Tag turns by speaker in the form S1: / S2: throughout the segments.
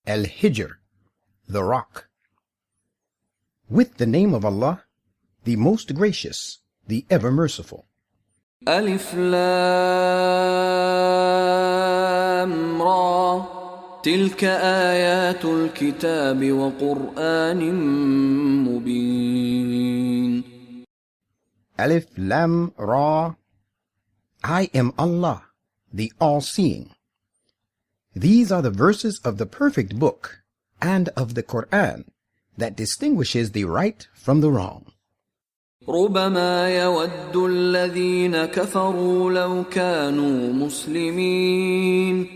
S1: Al-Hijr, the rock. With the name of Allah, the most gracious, the ever merciful.
S2: ألف لام را تلك آيات الكتاب وقرآن مبين.
S1: Alif Lam Ra. I am Allah, the all-seeing. These are the verses of the perfect book and of the Quran that distinguishes the right from the wrong.
S2: ربما يود الذين كفروا لو كانوا مسلمين.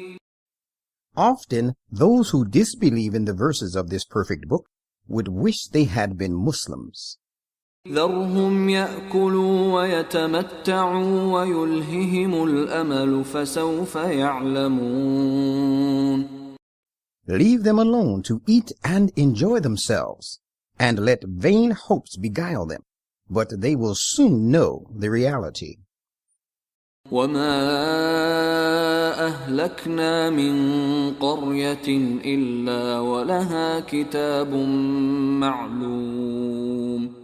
S1: Often, those who disbelieve in the verses of this perfect book would wish they had been Muslims.
S2: ذرهم يأكلوا ويتمتعوا ويلههم الأمل فسوف يعلمون.
S1: Leave them alone to eat and enjoy themselves, and let vain hopes beguile them, but they will soon know the reality.
S2: وما أهلكنا من قرية إلا ولها كتاب معلوم.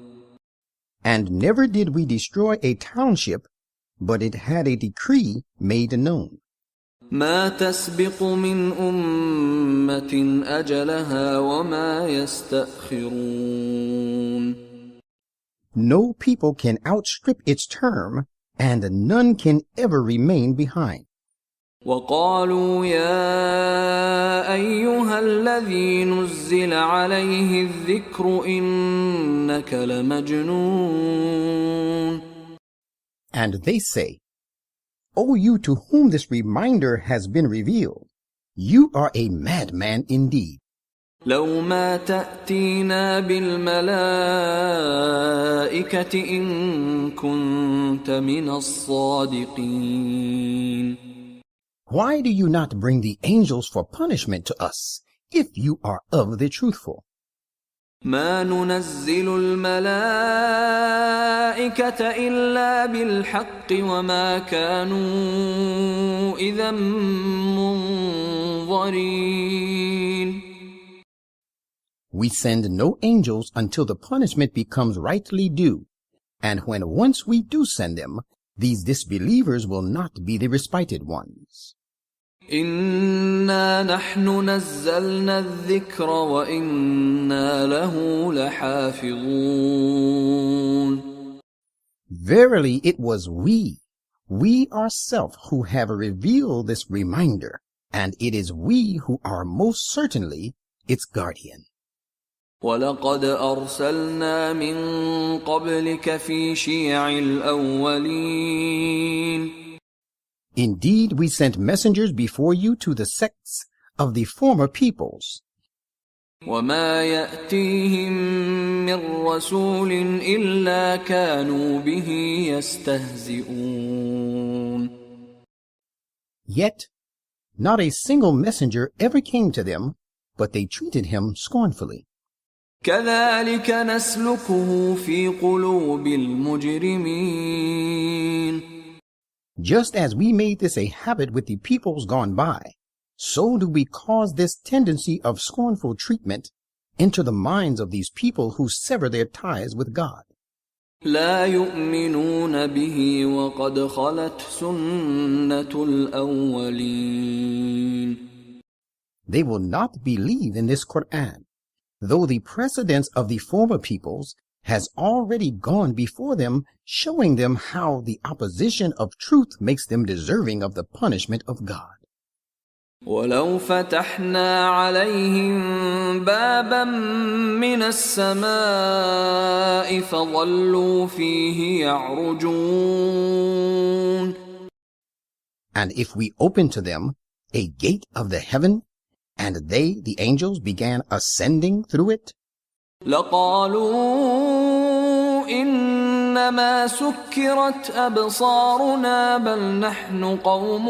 S1: And never did we destroy a township, but it had a decree made known.
S2: ما تسبق من أمة أجلها وما يستأخرون.
S1: No people can outstrip its term, and none can ever remain behind.
S2: وقالوا يا أيها الذي نزل عليه الذكر إنك لمجنون.
S1: And they say, O you to whom this reminder has been revealed, you are a madman indeed.
S2: لو ما تأتينا بالملائكة إن كنت من الصادقين.
S1: Why do you not bring the angels for punishment to us, if you are of the truthful?
S2: ما ننزل الملائكة إلا بالحق وما كانوا إذا منظرين.
S1: We send no angels until the punishment becomes rightly due, and when once we do send them, these disbelievers will not be the respited ones.
S2: إنا نحن نزلنا الذكر وإنا له لحافظون.
S1: Verily it was we ourselves who have revealed this reminder, and it is we who are most certainly its guardian.
S2: ولقد أرسلنا من قبلك في شيع الأولين.
S1: Indeed, we sent messengers before you to the sects of the former peoples.
S2: وما يأتيهم من رسول إلا كانوا به يستهزئون.
S1: Yet, not a single messenger ever came to them, but they treated him scornfully.
S2: كذلك نسلكه في قلوب المجرمين.
S1: Just as we made this a habit with the peoples gone by, so do we cause this tendency of scornful treatment into the minds of these people who sever their ties with God.
S2: لا يؤمنون به وقد خلت سنة الأولين.
S1: They will not believe in this Quran, though the precedence of the former peoples has already gone before them, showing them how the opposition of truth makes them deserving of the punishment of God.
S2: ولو فتحنا عليهم بابا من السماء فظلوا فيه يعرجون.
S1: And if we open to them a gate of the heaven, and they, the angels, began ascending through it,
S2: لقالوا إنما سكرت أبصارنا بل نحن قوم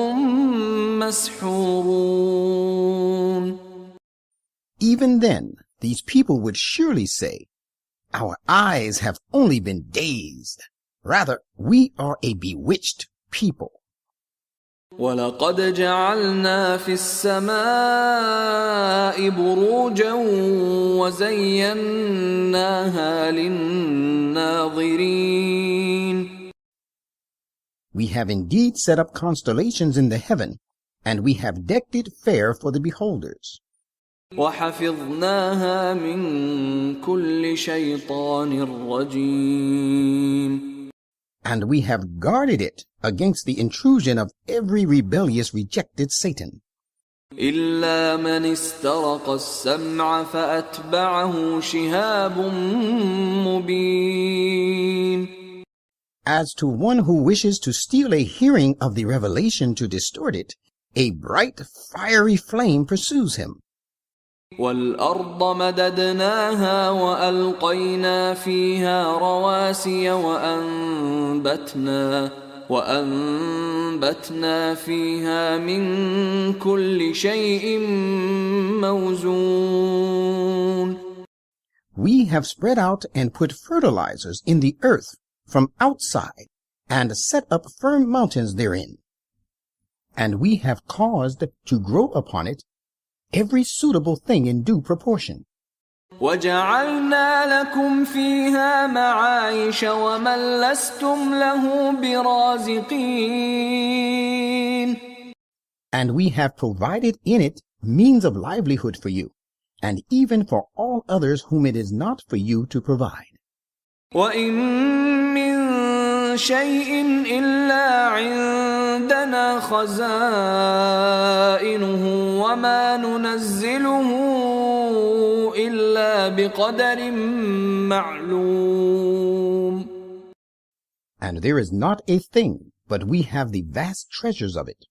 S2: مسحورون.
S1: even then these people would surely say, our eyes have only been dazed. Rather, we are a bewitched people.
S2: ولقد جعلنا في السماء بروجا وزيناها للناظرين.
S1: We have indeed set up constellations in the heaven, and we have decked it fair for the beholders.
S2: وحفظناها من كل شيطان رجيم.
S1: And we have guarded it against the intrusion of every rebellious rejected Satan.
S2: إلا من استرق السمع فأتبعه شهاب مبين.
S1: As to one who wishes to steal a hearing of the revelation to distort it, a bright fiery flame pursues him.
S2: والأرض مددناها وألقينا فيها رواسي وأنبتنا فيها من كل شيء موزون.
S1: We have spread out and put fertilizers in the earth from outside and set up firm mountains therein. And we have caused to grow upon it every suitable thing in due proportion.
S2: وَجَعَلْنَا لَكُمْ فِيهَا مَعَايِشَ وَمَنْ لَسْتُمْ لَهُ بِرَازِقِينَ.
S1: And we have provided in it means of livelihood for you, and even for all others whom it is not for you to provide.
S2: وَإِن مِّن شَيْءٍ إِلَّا عِندَنَا خَزَائِنُهُ وَمَا نُنَزِّلُهُ إِلَّا بِقَدَرٍ مَّعْلُومٍ.
S1: And there is not a thing, but we have the vast treasures of it,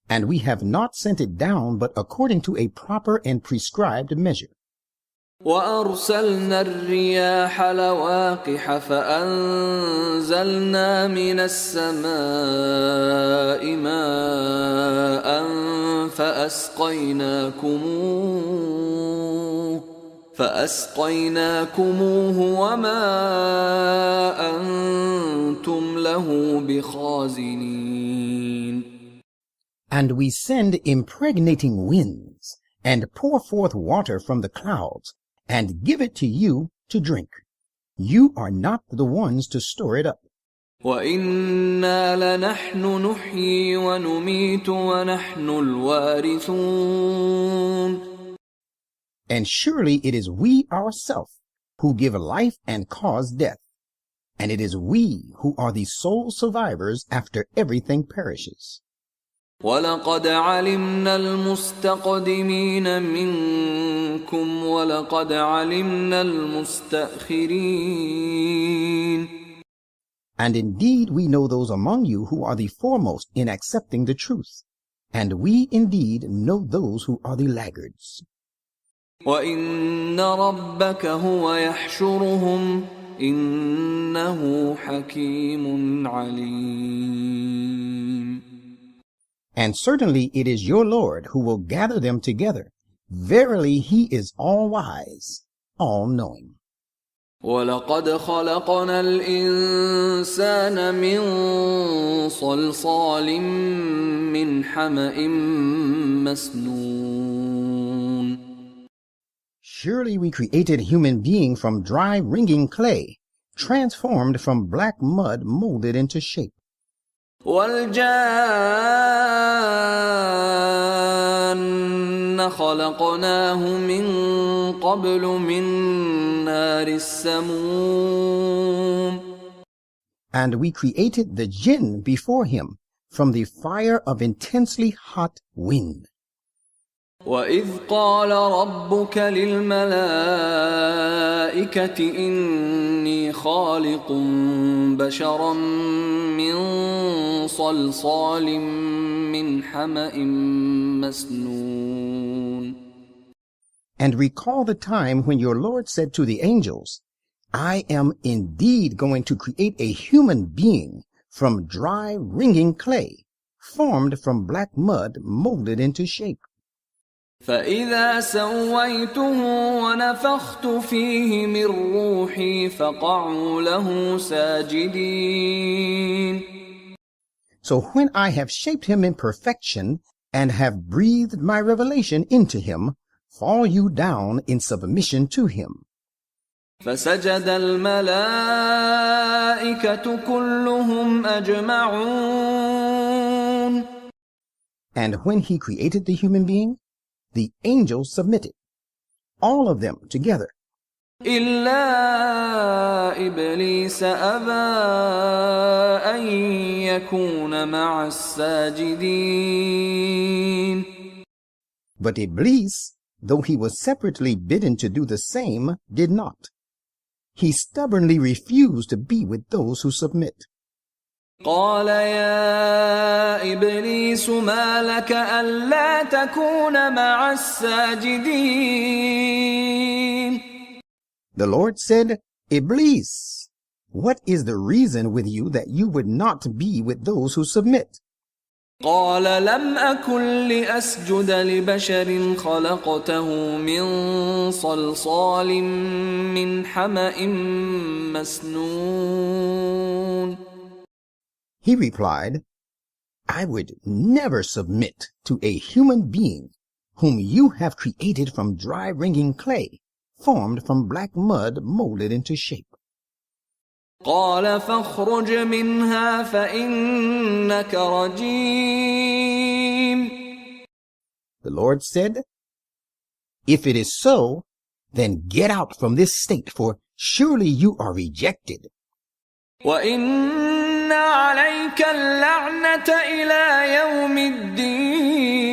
S1: and we have not sent it down but according to a proper and prescribed measure.
S2: وَأَرْسَلْنَا الرِّيَاحَ لَوَاقِحَ فَأَنزَلْنَا مِنَ السَّمَاءِ مَاءً فَأَسْقَيْنَاكُمُوهُ وَمَا أَنْتُمْ لَهُ بِخَازِنِينَ.
S1: And we send impregnating winds, and pour forth water from the clouds, and give it to you to drink. You are not the ones to store it up.
S2: وَإِنَّا لَنَحْنُ نُحْيِي وَنُمِيتُ وَنَحْنُ الْوَارِثُونَ.
S1: And surely it is we ourselves who give life and cause death, and it is we who are the sole survivors after everything perishes.
S2: وَلَقَدْ عَلِمْنَا الْمُسْتَقْدِمِينَ مِنكُمْ وَلَقَدْ عَلِمْنَا الْمُسْتَأْخِرِينَ.
S1: And indeed we know those among you who are the foremost in accepting the truth, and we indeed know those who are the laggards.
S2: وَإِنَّ رَبَّكَ هُوَ يَحْشُرُهُمْ إِنَّهُ حَكِيمٌ عَلِيمٌ.
S1: And certainly it is your Lord who will gather them together. Verily he is all-wise, all-knowing.
S2: وَلَقَدْ خَلَقْنَا الْإِنسَانَ مِنْ صَلْصَالٍ مِّنْ حَمَإٍ مَسْنُونٍ.
S1: Surely we created a human being from dry, wringing clay, transformed from black mud molded into shape.
S2: وَالْجَانَّ خَلَقْنَاهُ مِنْ قَبْلُ مِنْ نَارِ السَّمُومِ.
S1: And we created the jinn before him from the fire of intensely hot wind.
S2: وَإِذْ قَالَ رَبُّكَ لِلْمَلَائِكَةِ إِنِّي خَالِقٌ بَشَرًا مِّن صَلْصَالٍ مِّنْ حَمَإٍ مَّسْنُونٍ.
S1: And recall the time when your Lord said to the angels, I am indeed going to create a human being from dry, wringing clay, formed from black mud molded into shape.
S2: فَإِذَا سَوَّيْتُهُ وَنَفَخْتُ فِيهِ مِنْ رُوحِي فَقَعُوا لَهُ سَاجِدِينَ.
S1: So when I have shaped him in perfection and have breathed my revelation into him, fall you down in submission to him.
S2: فسجد الملائكة كلهم أجمعون.
S1: And when he created the human being, the angels submitted, all of them together.
S2: إلا إبليس أبى أن يكون مع الساجدين.
S1: But Iblis, though he was separately bidden to do the same, did not. He stubbornly refused to be with those who submit.
S2: قال يا إبليس ما لك ألا تكون مع الساجدين.
S1: The Lord said, Iblis, what is the reason with you that you would not be with those who submit?
S2: قال لم أكن لأسجد لبشر خلقته من صلصال من حمأ مسنون.
S1: He replied, I would never submit to a human being whom you have created from dry wringing clay, formed from black mud molded into shape.
S2: قال فاخرج منها فإنك رجيم.
S1: The Lord said, If it is so, then get out from this state, for surely you are rejected.
S2: وإن عليك اللعنة إلى يوم الدين.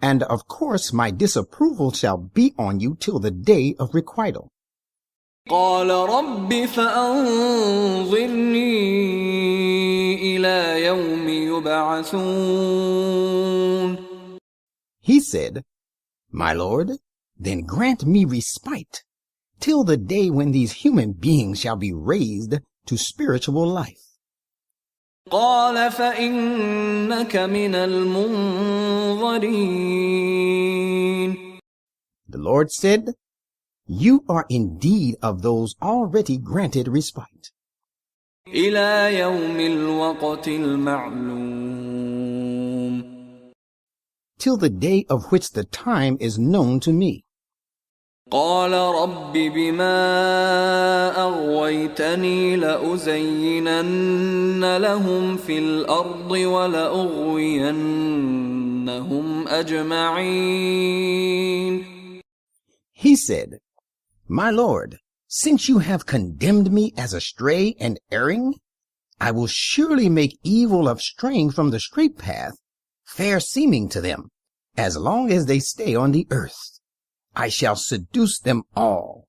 S1: And of course my disapproval shall be on you till the day of requital.
S2: قال رب فأنظرني إلى يوم يبعثون.
S1: He said, My Lord, then grant me respite till the day when these human beings shall be raised to spiritual life.
S2: قال فإنك من المنظرين.
S1: The Lord said, You are indeed of those already granted respite.
S2: إلى يوم الوقت المعلوم.
S1: Till the day of which the time is known to me.
S2: قال رب بما أغويتني لأزينن لهم في الأرض ولأغوينهم أجمعين.
S1: He said, My Lord, since you have condemned me as a stray and erring, I will surely make evil of straying from the straight path fair seeming to them, as long as they stay on the earth. I shall seduce them all.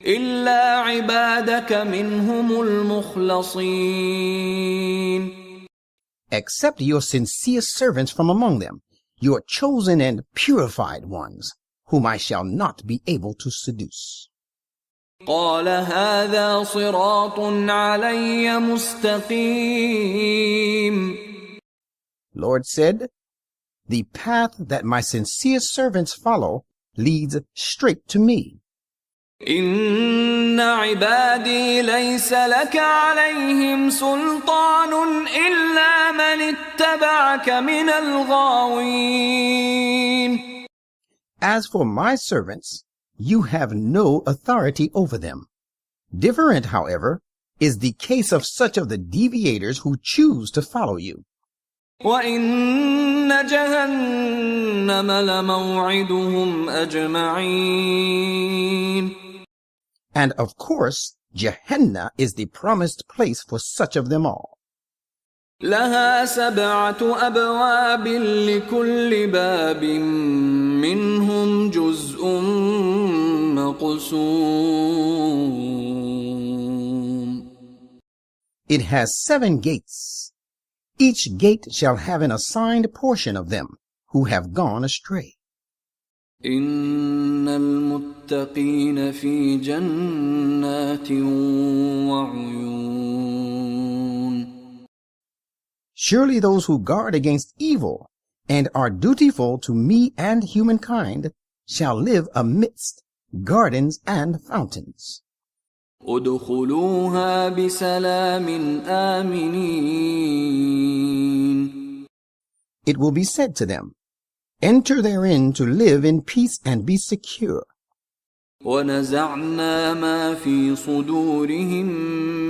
S2: إلا عبادك منهم المخلصين.
S1: Except your sincere servants from among them, your chosen and purified ones, whom I shall not be able to seduce.
S2: قال هذا صراط علي مستقيم.
S1: Lord said, The path that my sincere servants follow leads straight to me.
S2: إن عبادي ليس لك عليهم سلطان إلا من اتبعك من الغاوين.
S1: As for my servants, you have no authority over them. Different, however, is the case of such of the deviators who choose to follow you.
S2: وَإِنَّ جَهَنَّمَ لَمَوْعِدُهُمْ أَجْمَعِينَ.
S1: And of course, Gehenna is the promised place for such of them all.
S2: لها 7 أبواب لكل باب منهم جزء مقسوم.
S1: It has 7 gates. Each gate shall have an assigned portion of them who have gone astray.
S2: إن المتقين في جنات وعيون.
S1: Surely those who guard against evil and are dutiful to me and humankind shall live amidst gardens and fountains.
S2: ادخلوها بسلام آمنين.
S1: It will be said to them, enter therein to live in peace and be secure.
S2: ونزعنا ما في صدورهم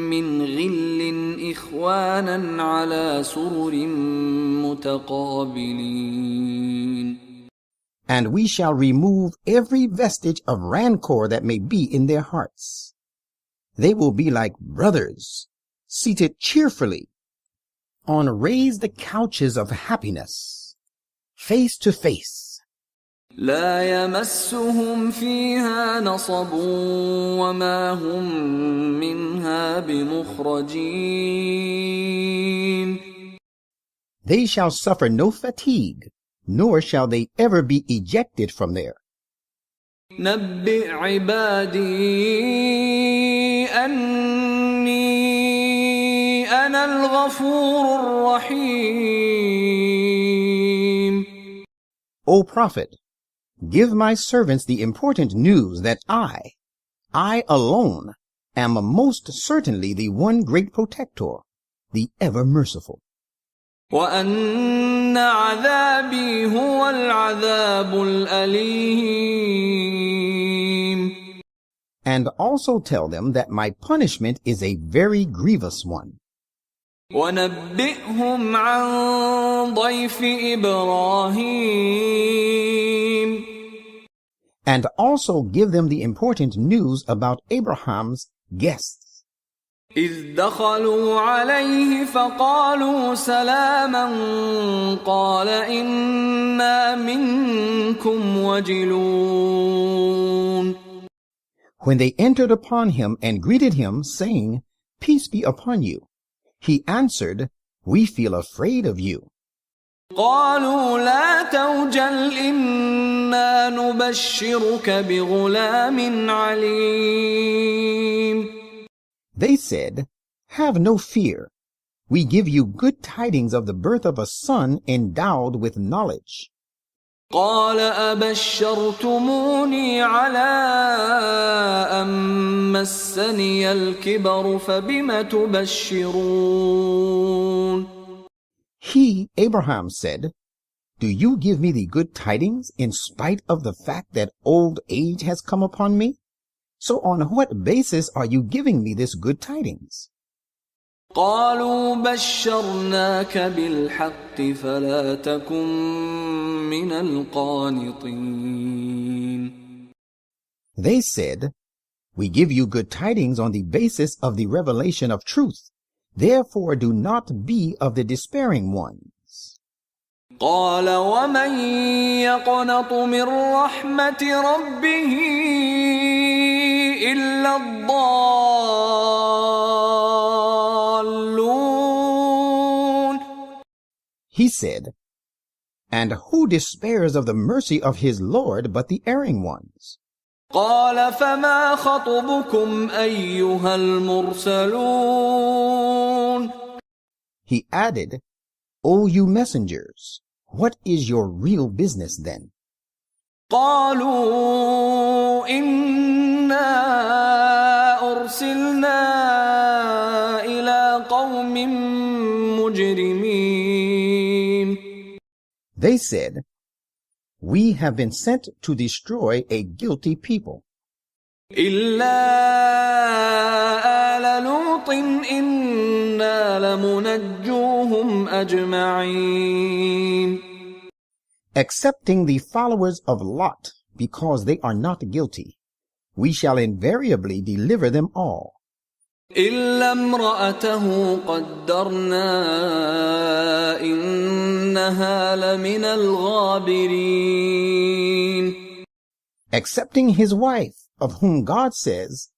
S2: من غل إخوانا على سرر متقابلين.
S1: And we shall remove every vestige of rancor that may be in their hearts. They will be like brothers, seated cheerfully on raised couches of happiness, face to face.
S2: لا يمسهم فيها نصب وما هم منها بمخرجين.
S1: They shall suffer no fatigue, nor shall they ever be ejected from there.
S2: نبئ عبادي أني أنا الغفور الرحيم.
S1: O Prophet, give my servants the important news that I alone, am most certainly the one great protector, the ever merciful.
S2: وأن عذابي هو العذاب الأليم.
S1: And also tell them that my punishment is a very grievous one.
S2: ونبئهم عن ضيف إبراهيم.
S1: And also give them the important news about Abraham's guests.
S2: إذ دخلوا عليه فقالوا سلاما قال إنا منكم وجلون.
S1: When they entered upon him and greeted him, saying, Peace be upon you, he answered, We feel afraid of you.
S2: قالوا لا توجل إنا نبشرك بغلام عليم.
S1: They said, Have no fear. We give you good tidings of the birth of a son endowed with knowledge.
S2: قال أبشرتموني على أن مسني الكبر فبم تبشرون.
S1: He, Abraham, said, Do you give me the good tidings in spite of the fact that old age has come upon me? So on what basis are you giving me this good tidings?
S2: قالوا بشرناك بالحق فلا تكن من القانطين.
S1: They said, We give you good tidings on the basis of the revelation of truth. Therefore do not be of the despairing ones.
S2: قال ومن يقنط من رحمة ربه إلا الضالون.
S1: He said, And who despairs of the mercy of his Lord but the erring ones?
S2: قال فما خطبكم أيها المرسلون.
S1: He added, O you messengers, what is your real business then?
S2: قالوا إنا أرسلنا إلى قوم مجرمين.
S1: They said, We have been sent to destroy a guilty people.
S2: إلا آل لوط إنا لمنجوهم أجمعين.
S1: Excepting the followers of Lot, because they are not guilty, we shall invariably deliver them all.
S2: إلا امرأته قدرنا إنها لمن الغابرين.
S1: Excepting his wife, of whom God says,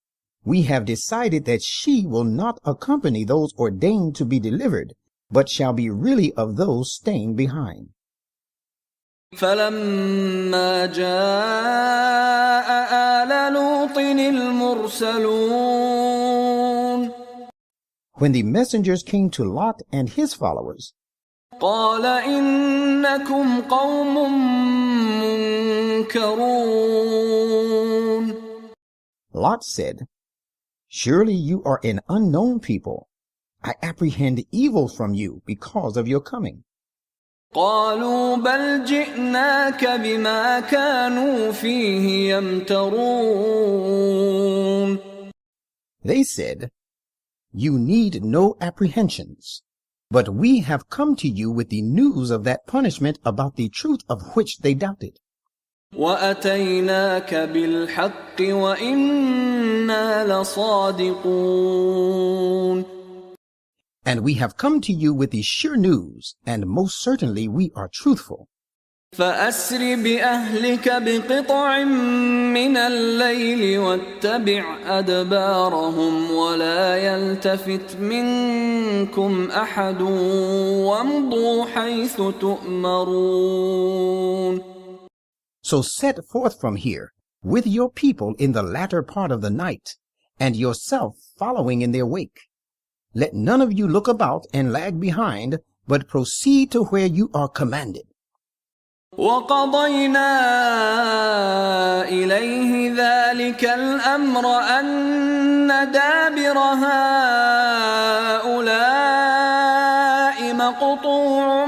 S1: We have decided that she will not accompany those ordained to be delivered, but shall be really of those staying behind.
S2: فلما جاء آل لوط المرسلون.
S1: When the messengers came to Lot and his followers,
S2: قال إنكم قوم منكرون.
S1: Lot said, Surely you are an unknown people. I apprehend evil from you because of your coming.
S2: قالوا بل جئناك بما كانوا فيه يمترون.
S1: They said, You need no apprehensions, but we have come to you with the news of that punishment about the truth of which they doubted.
S2: وأتيناك بالحق وإنا لصادقون.
S1: And we have come to you with the sure news, and most certainly we are truthful.
S2: فأسر بأهلك بقطع من الليل واتبع أدبارهم ولا يلتفت منكم أحد وامضوا حيث تؤمرون.
S1: So set forth from here with your people in the latter part of the night, and yourself following in their wake. Let none of you look about and lag behind, but proceed to where you are commanded.
S2: وقضينا إليه ذلك الأمر أن دابر هؤلاء مقطوع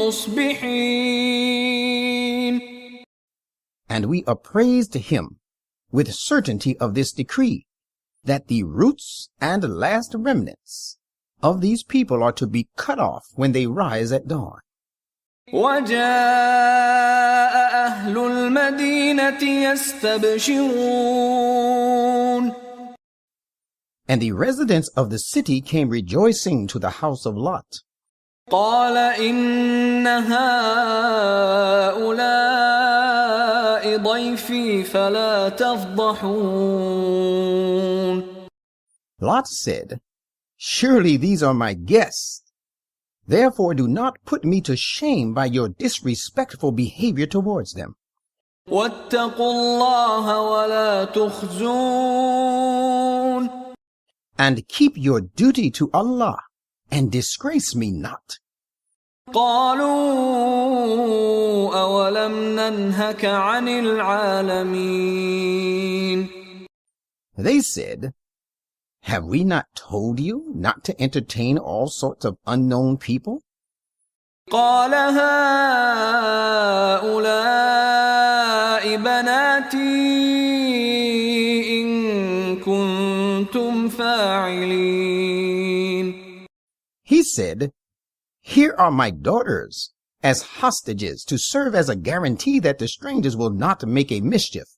S2: مصبحين.
S1: And we appraised him with certainty of this decree, that the roots and last remnants of these people are to be cut off when they rise at dawn.
S2: وجاء أهل المدينة يستبشرون.
S1: And the residents of the city came rejoicing to the house of Lot.
S2: قال إن هؤلاء ضيفي فلا تفضحون.
S1: Lot said, Surely these are my guests. Therefore do not put me to shame by your disrespectful behavior towards them.
S2: واتقوا الله ولا تخزون.
S1: And keep your duty to Allah, and disgrace me not.
S2: قالوا أولم ننهك عن العالمين.
S1: They said, Have we not told you not to entertain all sorts of unknown people?
S2: قال هؤلاء بناتي إن كنتم فاعلين.
S1: He said, Here are my daughters, as hostages to serve as a guarantee that the strangers will not make a mischief,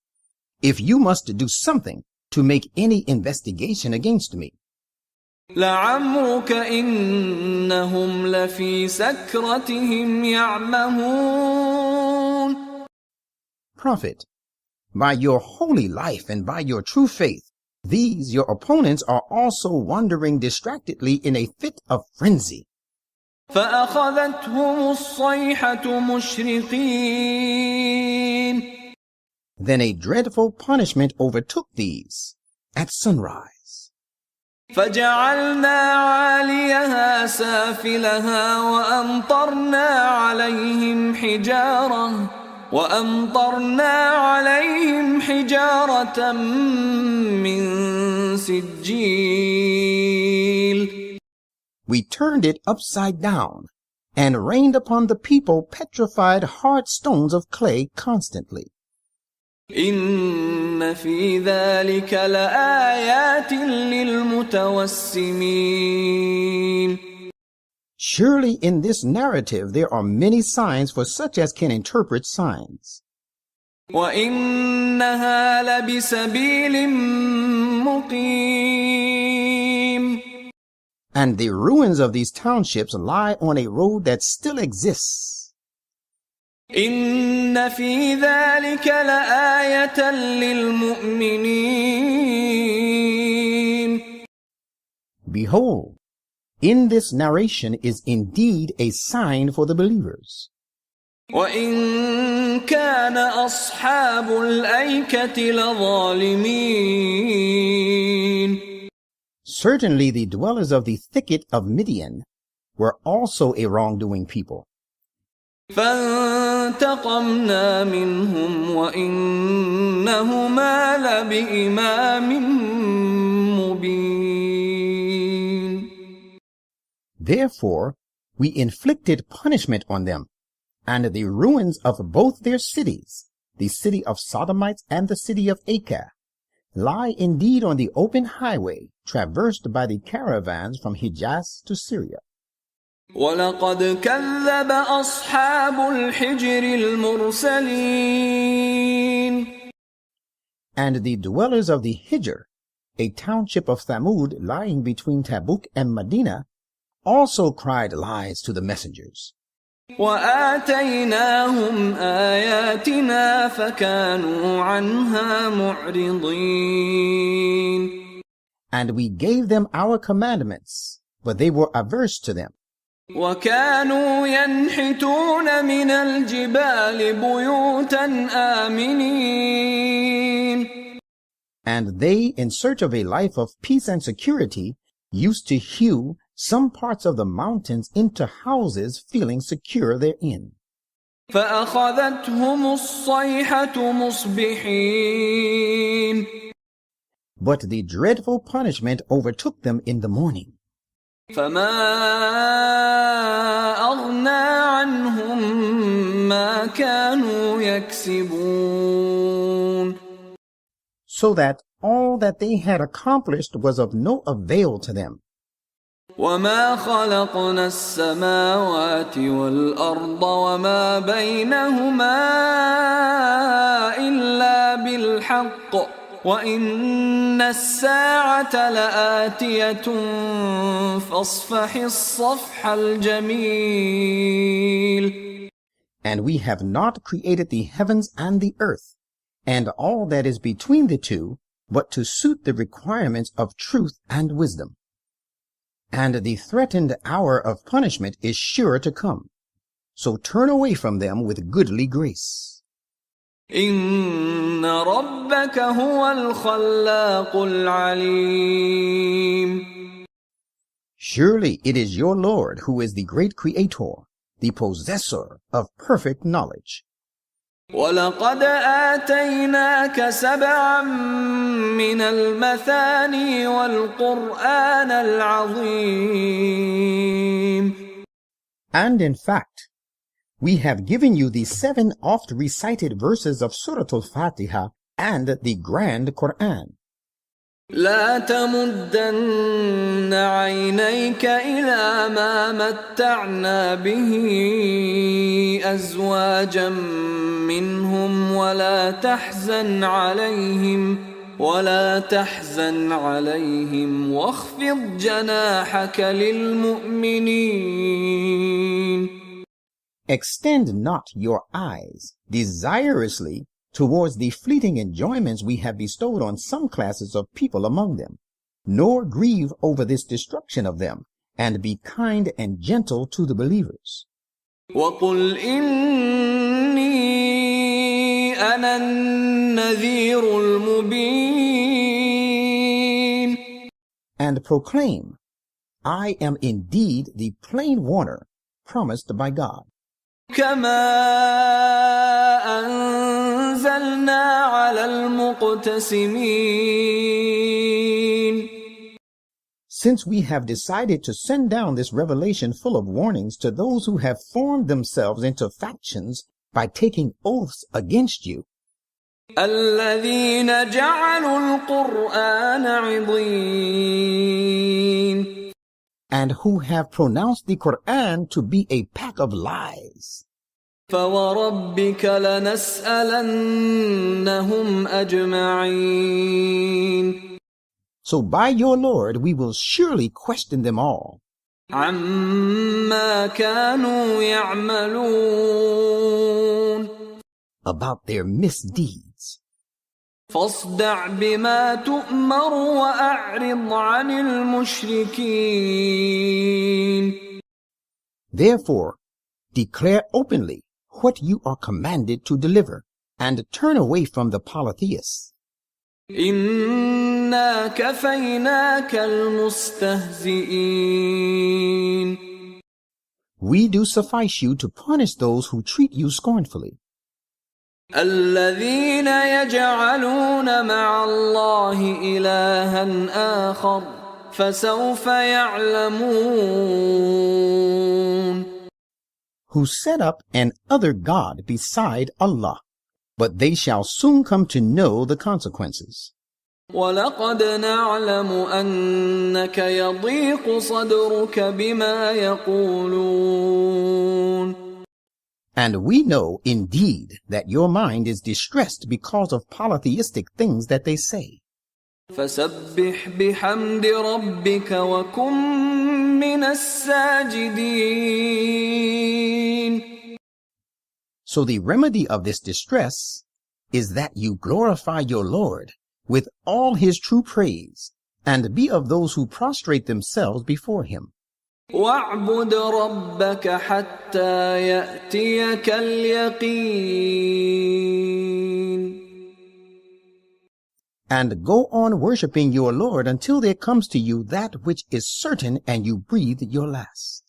S1: if you must do something to make any investigation against me.
S2: لعمرك إنهم لفي سكرتهم يعمهون.
S1: Prophet, by your holy life and by your true faith, these your opponents are also wandering distractedly in a fit of frenzy.
S2: فأخذتهم الصيحة مشرقين.
S1: Then a dreadful punishment overtook these at sunrise.
S2: فجعلنا عاليها سافلها وأمطرنا عليهم حجارة من سجيل.
S1: We turned it upside down and rained upon the people petrified hard stones of clay constantly.
S2: إن في ذلك لآيات للمتوسمين.
S1: Surely in this narrative there are many signs for such as can interpret signs.
S2: وإنها لبسبيل مقيم.
S1: And the ruins of these townships lie on a road that still exists.
S2: إن في ذلك لآية للمؤمنين.
S1: Behold, in this narration is indeed a sign for the believers.
S2: وإن كان أصحاب الأيكة لظالمين.
S1: Certainly the dwellers of the thicket of Midian were also a wrongdoing people.
S2: فانتقمنا منهم وإنهما لبإمام مبين.
S1: Therefore we inflicted punishment on them, and the ruins of both their cities, the city of Sodomites and the city of Acah, lie indeed on the open highway traversed by the caravans from Hijaz to Syria.
S2: وَلَقَدْ كَذَّبَ أَصْحَابُ الْحِجْرِ الْمُرْسَلِينَ.
S1: And the dwellers of the Hijr, a township of Thamud lying between Tabuk and Medina, also cried lies to the messengers.
S2: وَآتَيْنَاهُمْ آيَاتِنَا فَكَانُوا عَنْهَا مُعْرِضِينَ.
S1: And we gave them our commandments, but they were averse to them.
S2: وَكَانُوا يَنْحِتُونَ مِنَ الْجِبَالِ بُيُوتًا آمِنِينَ.
S1: And they, in search of a life of peace and security, used to hew some parts of the mountains into houses, feeling secure therein.
S2: فَأَخَذَتْهُمُ الصَّيْحَةُ مُصْبِحِينَ.
S1: But the dreadful punishment overtook them in the morning.
S2: فَمَا أَغْنَى عَنْهُمْ مَا كَانُوا يَكْسِبُونَ.
S1: So that all that they had accomplished was of no avail to them.
S2: وَمَا خَلَقْنَا السَّمَاوَاتِ وَالْأَرْضَ وَمَا بَيْنَهُمَا إِلَّا بِالْحَقِّ وَإِنَّ السَّاعَةَ لَآتِيَةٌ فَاصْفَحِ الصَّفْحَ الْجَمِيلَ.
S1: And we have not created the heavens and the earth, and all that is between the two, but to suit the requirements of truth and wisdom. And the threatened hour of punishment is sure to come. So turn away from them with goodly grace.
S2: إِنَّ رَبَّكَ هُوَ الْخَلَّاقُ الْعَلِيمُ.
S1: Surely it is your Lord who is the great Creator, the possessor of perfect knowledge.
S2: وَلَقَدْ آتَيْنَاكَ سَبْعًا مِّنَ الْمَثَانِي وَالْقُرْآنَ الْعَظِيمَ.
S1: And in fact, we have given you the 7 oft-recited verses of Surah Al-Fatiha and the Grand Quran.
S2: لا تمدن عينيك إلى ما متعنا به أزواجا منهم ولا تحزن عليهم واخفض جناحك للمؤمنين.
S1: Extend not your eyes desirously towards the fleeting enjoyments we have bestowed on some classes of people among them, nor grieve over this destruction of them, and be kind and gentle to the believers.
S2: وَقُلْ إِنِّي أَنَا النَّذِيرُ الْمُبِينُ.
S1: And proclaim, I am indeed the plain warner promised by God.
S2: كَمَا أَنزَلْنَا عَلَى الْمُقْتَسِمِينَ.
S1: Since we have decided to send down this revelation full of warnings to those who have formed themselves into factions by taking oaths against you,
S2: الَّذِينَ جَعَلُوا الْقُرْآنَ عِضِينَ.
S1: and who have pronounced the Quran to be a pack of lies.
S2: فَوَرَبِّكَ لَنَسْأَلَنَّهُمْ أَجْمَعِينَ.
S1: So by your Lord we will surely question them all.
S2: عَمَّا كَانُوا يَعْمَلُونَ.
S1: About their misdeeds.
S2: فاصدع بما تؤمر وأعرض عن المشركين.
S1: Therefore, declare openly what you are commanded to deliver, and turn away from the polytheists.
S2: إنا كفيناك المستهزئين.
S1: We do suffice you to punish those who treat you scornfully.
S2: الذين يجعلون مع الله إلها آخر فسوف يعلمون.
S1: Who set up an other God beside Allah, but they shall soon come to know the consequences.
S2: وَلَقَدْ نَعْلَمُ أَنَّكَ يَضِيقُ صَدْرُكَ بِمَا يَقُولُونَ.
S1: And we know indeed that your mind is distressed because of polytheistic things that they say.
S2: فَسَبِّحْ بِحَمْدِ رَبِّكَ وَكُن مِّنَ السَّاجِدِينَ.
S1: So the remedy of this distress is that you glorify your Lord with all his true praise, and be of those who prostrate themselves before him.
S2: وَاعْبُدْ رَبَّكَ حَتَّى يَأْتِيَكَ الْيَقِينُ.
S1: And go on worshiping your Lord until there comes to you that which is certain and you breathe your last.